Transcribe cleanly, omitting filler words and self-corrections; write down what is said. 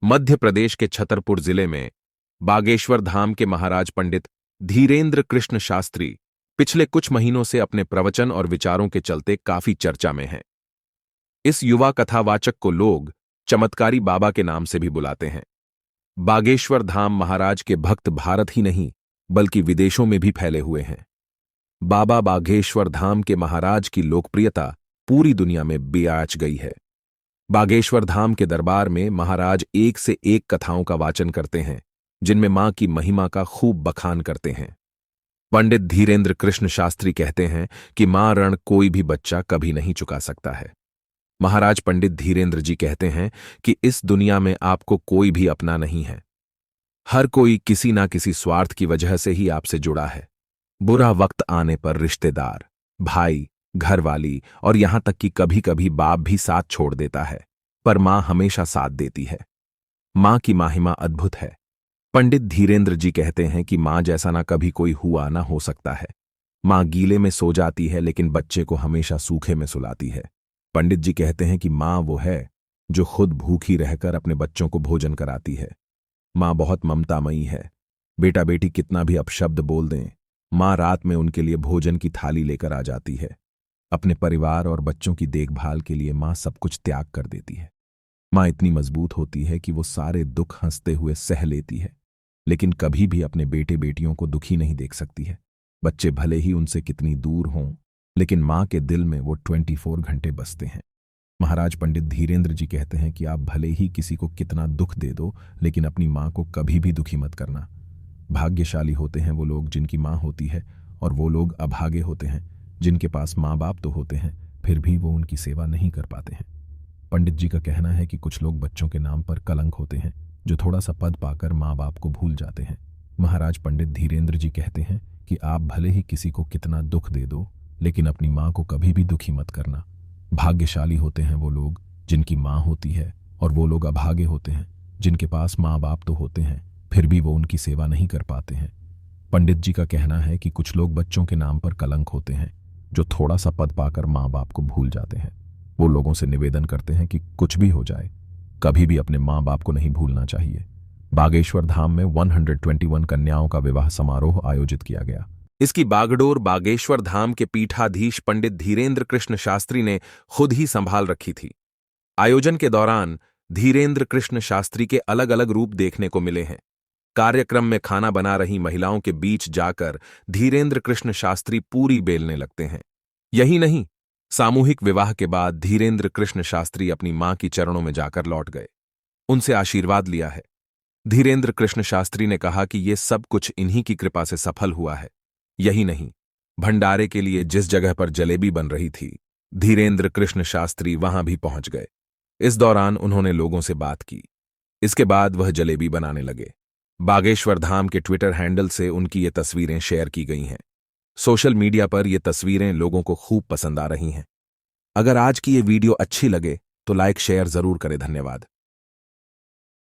मध्य प्रदेश के छतरपुर जिले में बागेश्वर धाम के महाराज पंडित धीरेंद्र कृष्ण शास्त्री पिछले कुछ महीनों से अपने प्रवचन और विचारों के चलते काफी चर्चा में हैं। इस युवा कथावाचक को लोग चमत्कारी बाबा के नाम से भी बुलाते हैं। बागेश्वर धाम महाराज के भक्त भारत ही नहीं बल्कि विदेशों में भी फैले हुए हैं। बाबा बागेश्वर धाम के महाराज की लोकप्रियता पूरी दुनिया में बेआच गई है। बागेश्वर धाम के दरबार में महाराज एक से एक कथाओं का वाचन करते हैं, जिनमें मां की महिमा का खूब बखान करते हैं। पंडित धीरेंद्र कृष्ण शास्त्री कहते हैं कि मां ऋण कोई भी बच्चा कभी नहीं चुका सकता है। महाराज पंडित धीरेंद्र जी कहते हैं कि इस दुनिया में आपको कोई भी अपना नहीं है। हर कोई किसी ना किसी स्वार्थ की वजह से ही आपसे जुड़ा है। बुरा वक्त आने पर रिश्तेदार, भाई, घरवाली और यहां तक कि कभी कभी बाप भी साथ छोड़ देता है, पर मां हमेशा साथ देती है। मां की महिमा अद्भुत है। पंडित धीरेंद्र जी कहते हैं कि मां जैसा ना कभी कोई हुआ ना हो सकता है। मां गीले में सो जाती है लेकिन बच्चे को हमेशा सूखे में सुलाती है। पंडित जी कहते हैं कि मां वो है जो खुद भूखी रहकर अपने बच्चों को भोजन कराती है। मां बहुत ममतामयी है। बेटा बेटी कितना भी अपशब्द बोल दें, मां रात में उनके लिए भोजन की थाली लेकर आ जाती है। अपने परिवार और बच्चों की देखभाल के लिए मां सब कुछ त्याग कर देती है। मां इतनी मजबूत होती है कि वो सारे दुख हंसते हुए सह लेती है, लेकिन कभी भी अपने बेटे बेटियों को दुखी नहीं देख सकती है। बच्चे भले ही उनसे कितनी दूर हों, लेकिन मां के दिल में वो 24 घंटे बसते हैं। महाराज पंडित धीरेंद्र जी कहते हैं कि आप भले ही किसी को कितना दुख दे दो, लेकिन अपनी मां को कभी भी दुखी मत करना। भाग्यशाली होते हैं वो लोग जिनकी मां होती है, और वो लोग अभागे होते हैं जिनके पास माँ बाप तो होते हैं फिर भी वो उनकी सेवा नहीं कर पाते हैं। पंडित जी का कहना है कि कुछ लोग बच्चों के नाम पर कलंक होते हैं, जो थोड़ा सा पद पाकर माँ बाप को भूल जाते हैं। महाराज पंडित धीरेंद्र जी कहते हैं कि आप भले ही किसी को कितना दुख दे दो, लेकिन अपनी माँ को कभी भी दुखी मत करना। भाग्यशाली होते हैं वो लोग जिनकी माँ होती है, और वो लोग अभागे होते हैं जिनके पास माँ बाप तो होते हैं फिर भी वो उनकी सेवा नहीं कर पाते हैं। पंडित जी का कहना है कि कुछ लोग बच्चों के नाम पर कलंक होते हैं, जो थोड़ा सा पद पाकर माँ बाप को भूल जाते हैं। वो लोगों से निवेदन करते हैं कि कुछ भी हो जाए, कभी भी अपने माँ बाप को नहीं भूलना चाहिए। बागेश्वर धाम में 121 कन्याओं का विवाह समारोह आयोजित किया गया। इसकी बागडोर बागेश्वर धाम के पीठाधीश पंडित धीरेंद्र कृष्ण शास्त्री ने खुद ही संभाल रखी थी। आयोजन के दौरान धीरेंद्र कृष्ण शास्त्री के अलग अलग रूप देखने को मिले हैं। कार्यक्रम में खाना बना रही महिलाओं के बीच जाकर धीरेंद्र कृष्ण शास्त्री पूरी बेलने लगते हैं। यही नहीं, सामूहिक विवाह के बाद धीरेंद्र कृष्ण शास्त्री अपनी मां की चरणों में जाकर लौट गए, उनसे आशीर्वाद लिया है। धीरेंद्र कृष्ण शास्त्री ने कहा कि यह सब कुछ इन्हीं की कृपा से सफल हुआ है। यही नहीं, भंडारे के लिए जिस जगह पर जलेबी बन रही थी, धीरेंद्र कृष्ण शास्त्री वहां भी पहुंच गए। इस दौरान उन्होंने लोगों से बात की। इसके बाद वह जलेबी बनाने लगे। बागेश्वर धाम के ट्विटर हैंडल से उनकी ये तस्वीरें शेयर की गई हैं। सोशल मीडिया पर ये तस्वीरें लोगों को खूब पसंद आ रही हैं। अगर आज की ये वीडियो अच्छी लगे तो लाइक शेयर जरूर करें। धन्यवाद।